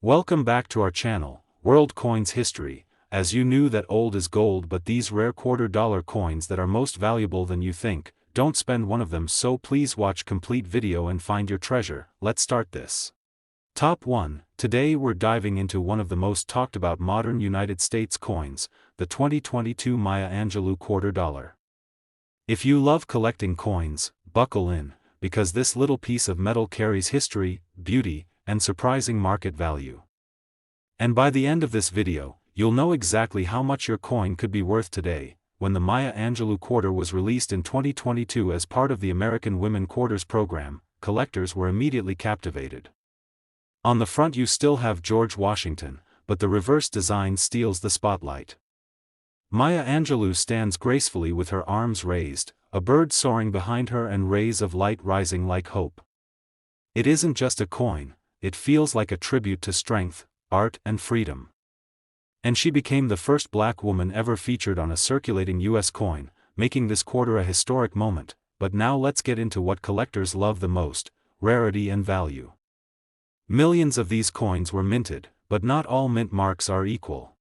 Welcome back to our channel, World Coins History. As you knew that old is gold, but these rare $quarter coins that are most valuable than you think, don't spend one of them, so please watch complete video and find your treasure. Let's start this. Top 1. Today we're diving into one of the most talked about modern United States coins, the 2022 Maya Angelou $quarter. If you love collecting coins, buckle in, because this little piece of metal carries history, beauty, and surprising market value. And by the end of this video, you'll know exactly how much your coin could be worth today. When the Maya Angelou quarter was released in 2022 as part of the American Women Quarters program, collectors were immediately captivated. On the front you still have George Washington, but the reverse design steals the spotlight. Maya Angelou stands gracefully with her arms raised, a bird soaring behind her and rays of light rising like hope. It isn't just a coin, it feels like a tribute to strength, art, and freedom. And she became the first black woman ever featured on a circulating US coin, making this quarter a historic moment. But now let's get into what collectors love the most: rarity and value. Millions of these coins were minted, but not all mint marks are equal.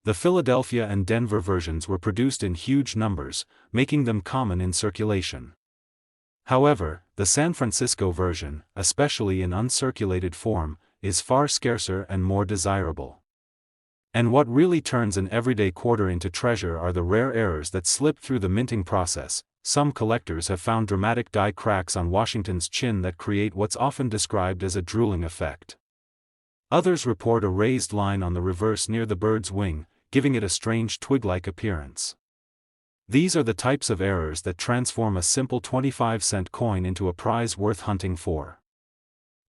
The Philadelphia and Denver versions were produced in huge numbers, making them common in circulation. However, the San Francisco version, especially in uncirculated form, is far scarcer and more desirable. And what really turns an everyday quarter into treasure are the rare errors that slip through the minting process. Some collectors have found dramatic die cracks on Washington's chin that create what's often described as a drooling effect. Others report a raised line on the reverse near the bird's wing, giving it a strange twig-like appearance. These are the types of errors that transform a simple 25-cent coin into a prize worth hunting for.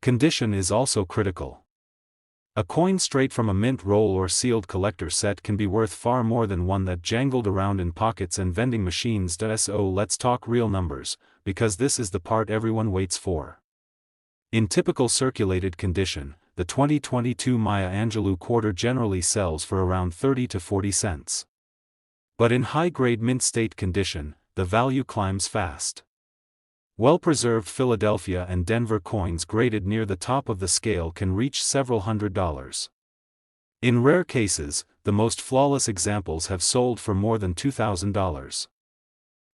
Condition is also critical. A coin straight from a mint roll or sealed collector set can be worth far more than one that jangled around in pockets and vending machines. So let's talk real numbers, because this is the part everyone waits for. In typical circulated condition, the 2022 Maya Angelou quarter generally sells for around 30 to 40 cents. But in high-grade mint state condition, the value climbs fast. Well-preserved Philadelphia and Denver coins graded near the top of the scale can reach several $100s. In rare cases, the most flawless examples have sold for more than $2,000.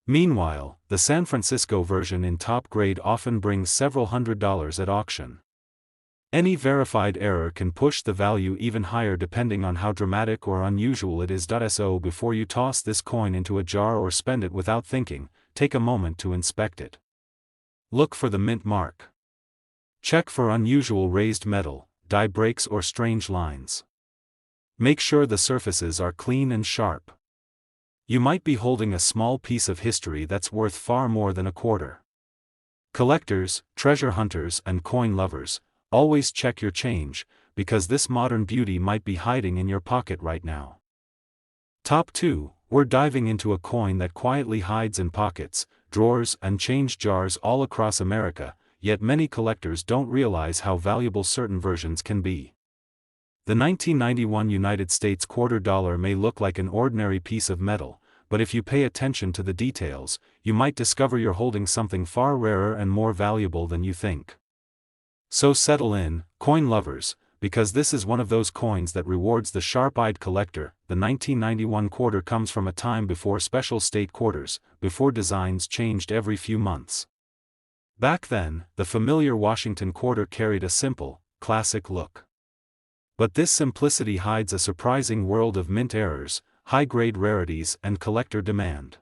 Meanwhile, the San Francisco version in top grade often brings several $100s at auction. Any verified error can push the value even higher depending on how dramatic or unusual it is. So before you toss this coin into a jar or spend it without thinking, take a moment to inspect it. Look for the mint mark. Check for unusual raised metal, die breaks or strange lines. Make sure the surfaces are clean and sharp. You might be holding a small piece of history that's worth far more than a quarter. Collectors, treasure hunters, and coin lovers, always check your change, because this modern beauty might be hiding in your pocket right now. Top 2. We're diving into a coin that quietly hides in pockets, drawers, and change jars all across America, yet many collectors don't realize how valuable certain versions can be. The 1991 United States $quarter may look like an ordinary piece of metal, but if you pay attention to the details, you might discover you're holding something far rarer and more valuable than you think. So settle in, coin lovers, because this is one of those coins that rewards the sharp-eyed collector. The 1991 quarter comes from a time before special state quarters, before designs changed every few months. Back then, the familiar Washington quarter carried a simple, classic look. But this simplicity hides a surprising world of mint errors, high-grade rarities, and collector demand.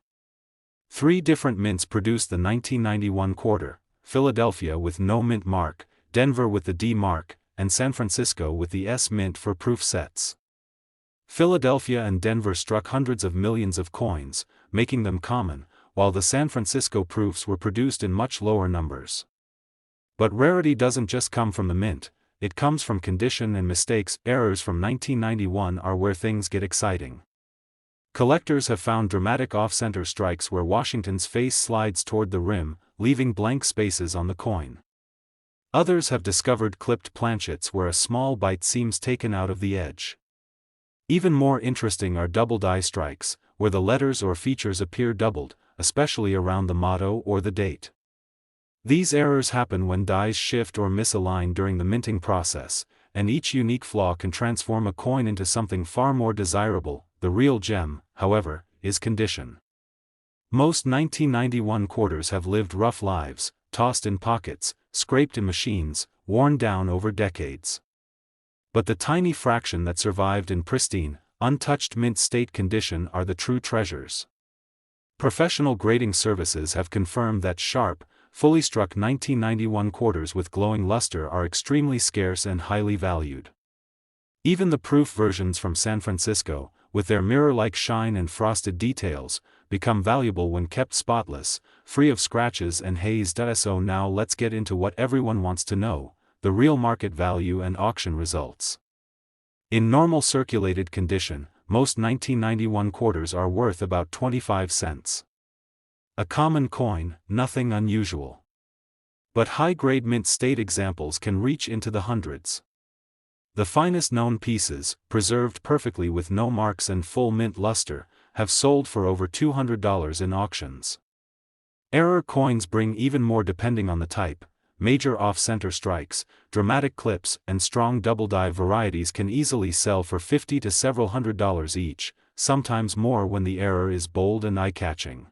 3 different mints produced the 1991 quarter: Philadelphia with no mint mark, Denver with the D mark, and San Francisco with the S mint for proof sets. Philadelphia and Denver struck hundreds of millions of coins, making them common, while the San Francisco proofs were produced in much lower numbers. But rarity doesn't just come from the mint, it comes from condition and mistakes. Errors from 1991 are where things get exciting. Collectors have found dramatic off-center strikes where Washington's face slides toward the rim, leaving blank spaces on the coin. Others have discovered clipped planchets where a small bite seems taken out of the edge. Even more interesting are double die strikes, where the letters or features appear doubled, especially around the motto or the date. These errors happen when dies shift or misalign during the minting process, and each unique flaw can transform a coin into something far more desirable. The real gem, however, is condition. Most 1991 quarters have lived rough lives, tossed in pockets, scraped in machines, worn down over decades. But the tiny fraction that survived in pristine, untouched mint state condition are the true treasures. Professional grading services have confirmed that sharp, fully struck 1991 quarters with glowing luster are extremely scarce and highly valued. Even the proof versions from San Francisco, with their mirror-like shine and frosted details, become valuable when kept spotless, free of scratches and haze. So now let's get into what everyone wants to know: the real market value and auction results. In normal circulated condition, most 1991 quarters are worth about 25 cents. A common coin, nothing unusual. But high-grade mint state examples can reach into the hundreds. The finest known pieces, preserved perfectly with no marks and full mint luster, have sold for over $200 in auctions. Error coins bring even more depending on the type. Major off-center strikes, dramatic clips, and strong double-die varieties can easily sell for $50 to several $100s each, sometimes more when the error is bold and eye-catching.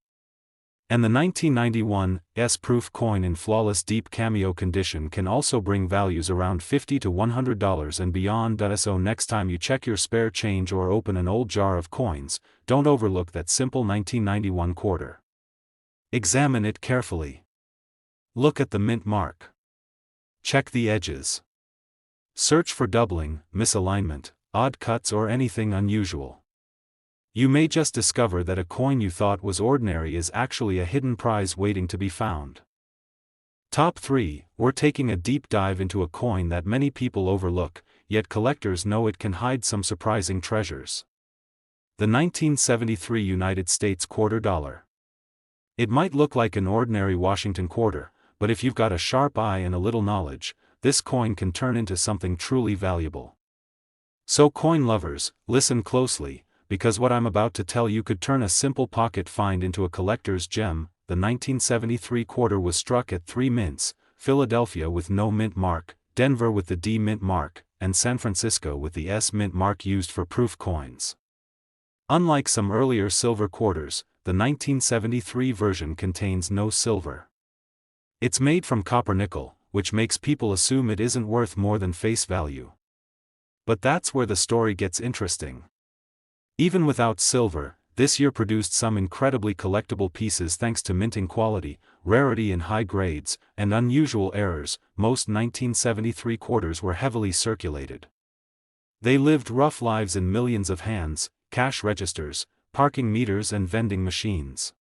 And the 1991 S-proof coin in flawless deep cameo condition can also bring values around $50 to $100 and beyond. So next time you check your spare change or open an old jar of coins, don't overlook that simple 1991 quarter. Examine it carefully. Look at the mint mark. Check the edges. Search for doubling, misalignment, odd cuts, or anything unusual. You may just discover that a coin you thought was ordinary is actually a hidden prize waiting to be found. Top 3, we're taking a deep dive into a coin that many people overlook, yet collectors know it can hide some surprising treasures. The 1973 United States quarter dollar. It might look like an ordinary Washington quarter, but if you've got a sharp eye and a little knowledge, this coin can turn into something truly valuable. So coin lovers, listen closely, because what I'm about to tell you could turn a simple pocket find into a collector's gem. The 1973 quarter was struck at 3 mints: Philadelphia with no mint mark, Denver with the D mint mark, and San Francisco with the S mint mark used for proof coins. Unlike some earlier silver quarters, the 1973 version contains no silver. It's made from copper nickel, which makes people assume it isn't worth more than face value. But that's where the story gets interesting. Even without silver, this year produced some incredibly collectible pieces thanks to minting quality, rarity in high grades, and unusual errors. Most 1973 quarters were heavily circulated. They lived rough lives in millions of hands, cash registers, parking meters, and vending machines.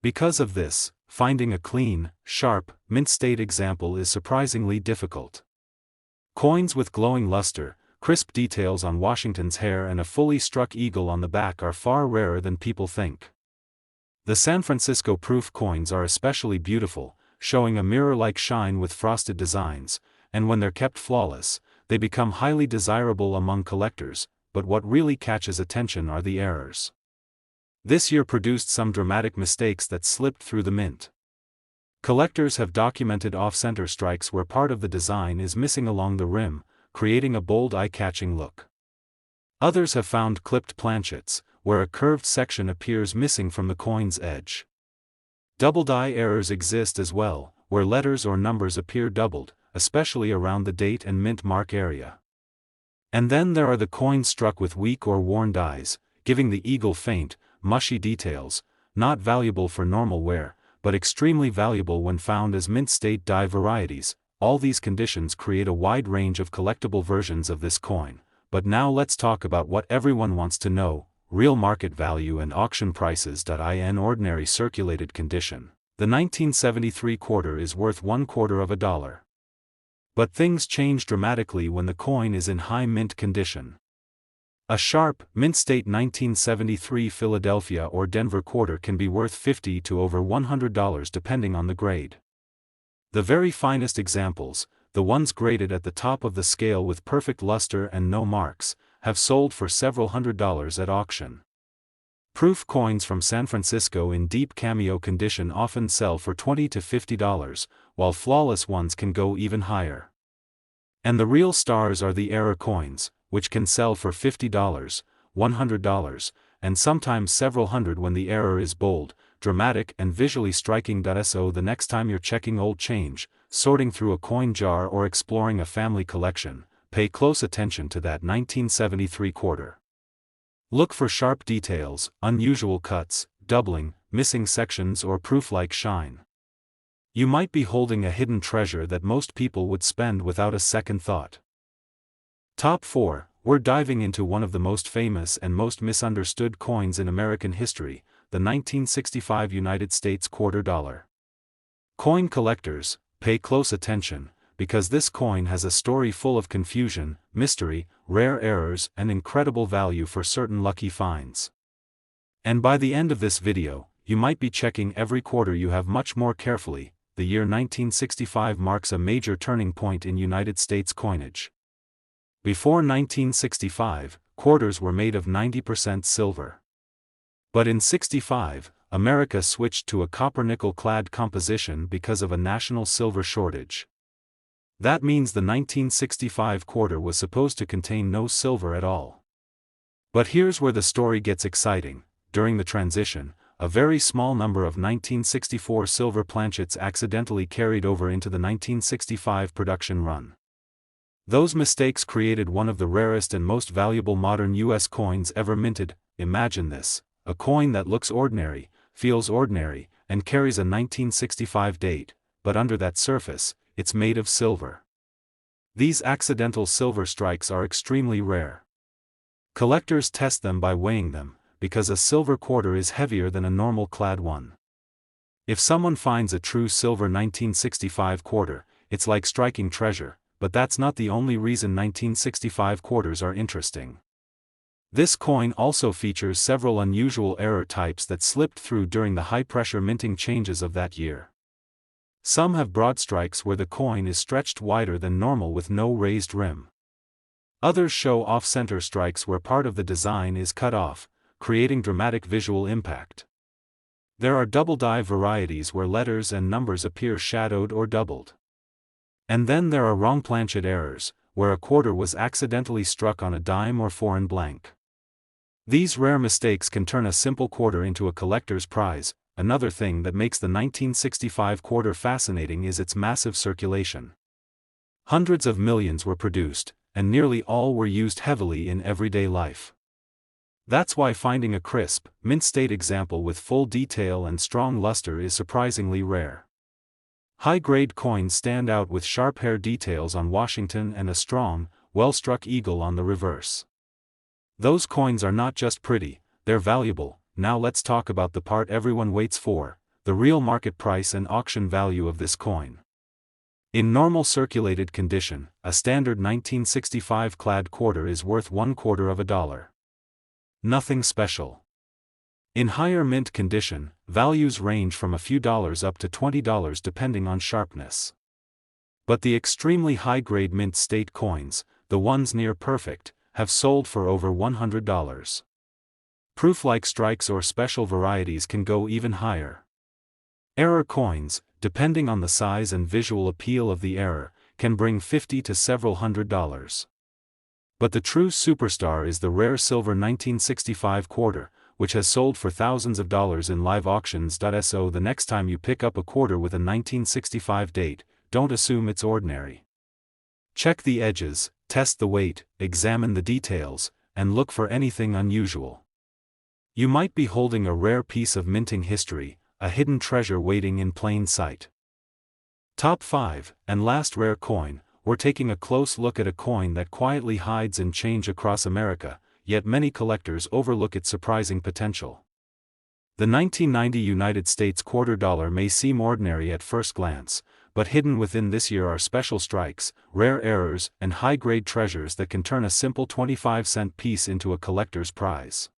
Because of this, finding a clean, sharp, mint state example is surprisingly difficult. Coins with glowing luster, crisp details on Washington's hair, and a fully struck eagle on the back are far rarer than people think. The San Francisco proof coins are especially beautiful, showing a mirror-like shine with frosted designs, and when they're kept flawless, they become highly desirable among collectors. But what really catches attention are the errors. This year produced some dramatic mistakes that slipped through the mint. Collectors have documented off-center strikes where part of the design is missing along the rim, creating a bold, eye-catching look. Others have found clipped planchets, where a curved section appears missing from the coin's edge. Double-die errors exist as well, where letters or numbers appear doubled, especially around the date and mint mark area. And then there are the coins struck with weak or worn dies, giving the eagle faint, mushy details, not valuable for normal wear, but extremely valuable when found as mint state die varieties. All these conditions create a wide range of collectible versions of this coin. But now let's talk about what everyone wants to know: real market value and auction prices. In ordinary circulated condition, the 1973 quarter is worth $0.25. But things change dramatically when the coin is in high mint condition. A sharp, mint state 1973 Philadelphia or Denver quarter can be worth $50 to over $100 depending on the grade. The very finest examples, the ones graded at the top of the scale with perfect luster and no marks, have sold for several $100s at auction. Proof coins from San Francisco in deep cameo condition often sell for $20 to $50, while flawless ones can go even higher. And the real stars are the error coins, which can sell for $50, $100, and sometimes several hundred when the error is bold, dramatic and visually striking. So the next time you're checking old change, sorting through a coin jar or exploring a family collection, pay close attention to that 1973 quarter. Look for sharp details, unusual cuts, doubling, missing sections or proof-like shine. You might be holding a hidden treasure that most people would spend without a second thought. Top 4. We're diving into one of the most famous and most misunderstood coins in American history, the 1965 United States quarter dollar. Coin collectors, pay close attention, because this coin has a story full of confusion, mystery, rare errors, and incredible value for certain lucky finds. And by the end of this video, you might be checking every quarter you have much more carefully. The year 1965 marks a major turning point in United States coinage. Before 1965, quarters were made of 90% silver. But in '65, America switched to a copper-nickel-clad composition because of a national silver shortage. That means the 1965 quarter was supposed to contain no silver at all. But here's where the story gets exciting. During the transition, a very small number of 1964 silver planchets accidentally carried over into the 1965 production run. Those mistakes created one of the rarest and most valuable modern U.S. coins ever minted. Imagine this, a coin that looks ordinary, feels ordinary, and carries a 1965 date, but under that surface, it's made of silver. These accidental silver strikes are extremely rare. Collectors test them by weighing them, because a silver quarter is heavier than a normal clad one. If someone finds a true silver 1965 quarter, it's like striking treasure, but that's not the only reason 1965 quarters are interesting. This coin also features several unusual error types that slipped through during the high-pressure minting changes of that year. Some have broad strikes where the coin is stretched wider than normal with no raised rim. Others show off-center strikes where part of the design is cut off, creating dramatic visual impact. There are double-die varieties where letters and numbers appear shadowed or doubled. And then there are wrong planchet errors, where a quarter was accidentally struck on a dime or foreign blank. These rare mistakes can turn a simple quarter into a collector's prize. Another thing that makes the 1965 quarter fascinating is its massive circulation. Hundreds of millions were produced, and nearly all were used heavily in everyday life. That's why finding a crisp, mint-state example with full detail and strong luster is surprisingly rare. High-grade coins stand out with sharp hair details on Washington and a strong, well-struck eagle on the reverse. Those coins are not just pretty, they're valuable. Now let's talk about the part everyone waits for, the real market price and auction value of this coin. In normal circulated condition, a standard 1965 clad quarter is worth $0.25. Nothing special. In higher mint condition, values range from a few dollars up to $20 depending on sharpness. But the extremely high-grade mint state coins, the ones near perfect, have sold for over $100. Proof-like strikes or special varieties can go even higher. Error coins, depending on the size and visual appeal of the error, can bring $50 to several $100. But the true superstar is the rare silver 1965 quarter, which has sold for thousands of dollars in live auctions. So the next time you pick up a quarter with a 1965 date, don't assume it's ordinary. Check the edges, test the weight, examine the details, and look for anything unusual. You might be holding a rare piece of minting history, a hidden treasure waiting in plain sight. Top 5, and last rare coin. We're taking a close look at a coin that quietly hides in change across America, yet many collectors overlook its surprising potential. The 1990 United States quarter dollar may seem ordinary at first glance, but hidden within this year are special strikes, rare errors, and high-grade treasures that can turn a simple 25-cent piece into a collector's prize.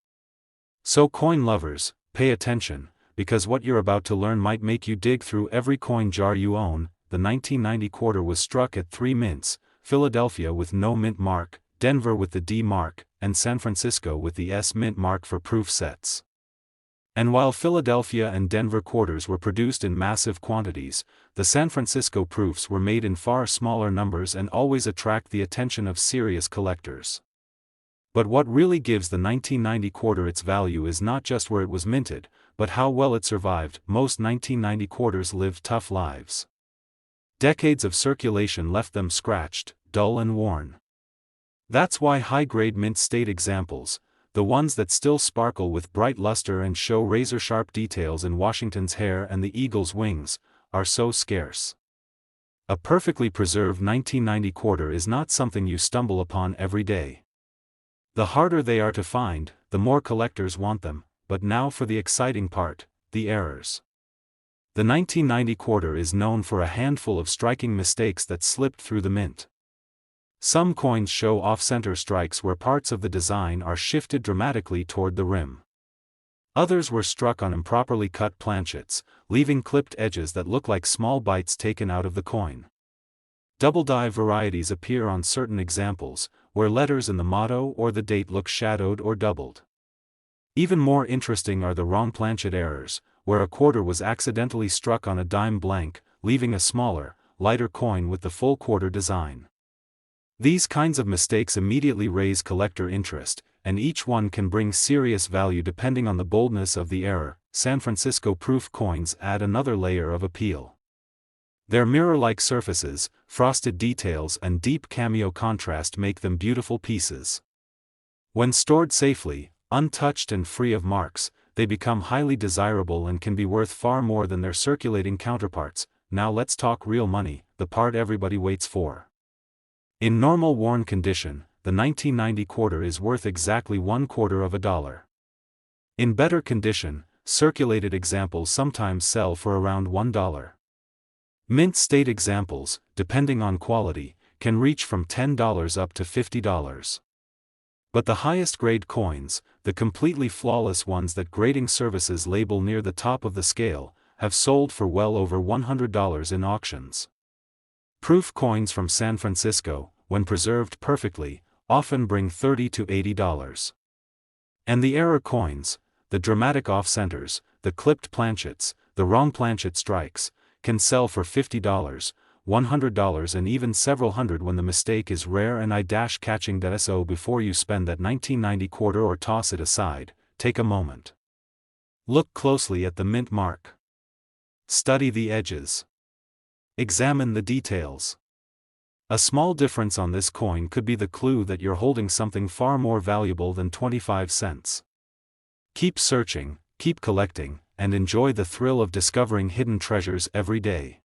So coin lovers, pay attention, because what you're about to learn might make you dig through every coin jar you own. The 1990 quarter was struck at 3 mints, Philadelphia with no mint mark, Denver with the D mark, and San Francisco with the S mint mark for proof sets. And while Philadelphia and Denver quarters were produced in massive quantities, the San Francisco proofs were made in far smaller numbers and always attract the attention of serious collectors. But what really gives the 1990 quarter its value is not just where it was minted, but how well it survived. Most 1990 quarters lived tough lives. Decades of circulation left them scratched, dull and worn. That's why high-grade mint state examples, the ones that still sparkle with bright luster and show razor-sharp details in Washington's hair and the eagle's wings, are so scarce. A perfectly preserved 1990 quarter is not something you stumble upon every day. The harder they are to find, the more collectors want them, but now for the exciting part, the errors. The 1990 quarter is known for a handful of striking mistakes that slipped through the mint. Some coins show off-center strikes where parts of the design are shifted dramatically toward the rim. Others were struck on improperly cut planchets, leaving clipped edges that look like small bites taken out of the coin. Double-die varieties appear on certain examples, where letters in the motto or the date look shadowed or doubled. Even more interesting are the wrong planchet errors, where a quarter was accidentally struck on a dime blank, leaving a smaller, lighter coin with the full quarter design. These kinds of mistakes immediately raise collector interest, and each one can bring serious value depending on the boldness of the error. San Francisco proof coins add another layer of appeal. Their mirror-like surfaces, frosted details and deep cameo contrast make them beautiful pieces. When stored safely, untouched and free of marks, they become highly desirable and can be worth far more than their circulating counterparts. Now let's talk real money, the part everybody waits for. In normal worn condition, the 1990 quarter is worth exactly $0.25. In better condition, circulated examples sometimes sell for around $1. Mint state examples, depending on quality, can reach from $10 up to $50. But the highest grade coins, the completely flawless ones that grading services label near the top of the scale, have sold for well over $100 in auctions. Proof coins from San Francisco, when preserved perfectly, often bring $30 to $80. And the error coins, the dramatic off-centers, the clipped planchets, the wrong planchet strikes, can sell for $50, $100 and even several hundred when the mistake is rare. And catching that. So before you spend that 1990 quarter or toss it aside, take a moment. Look closely at the mint mark. Study the edges. Examine the details. A small difference on this coin could be the clue that you're holding something far more valuable than 25 cents. Keep searching, keep collecting, and enjoy the thrill of discovering hidden treasures every day.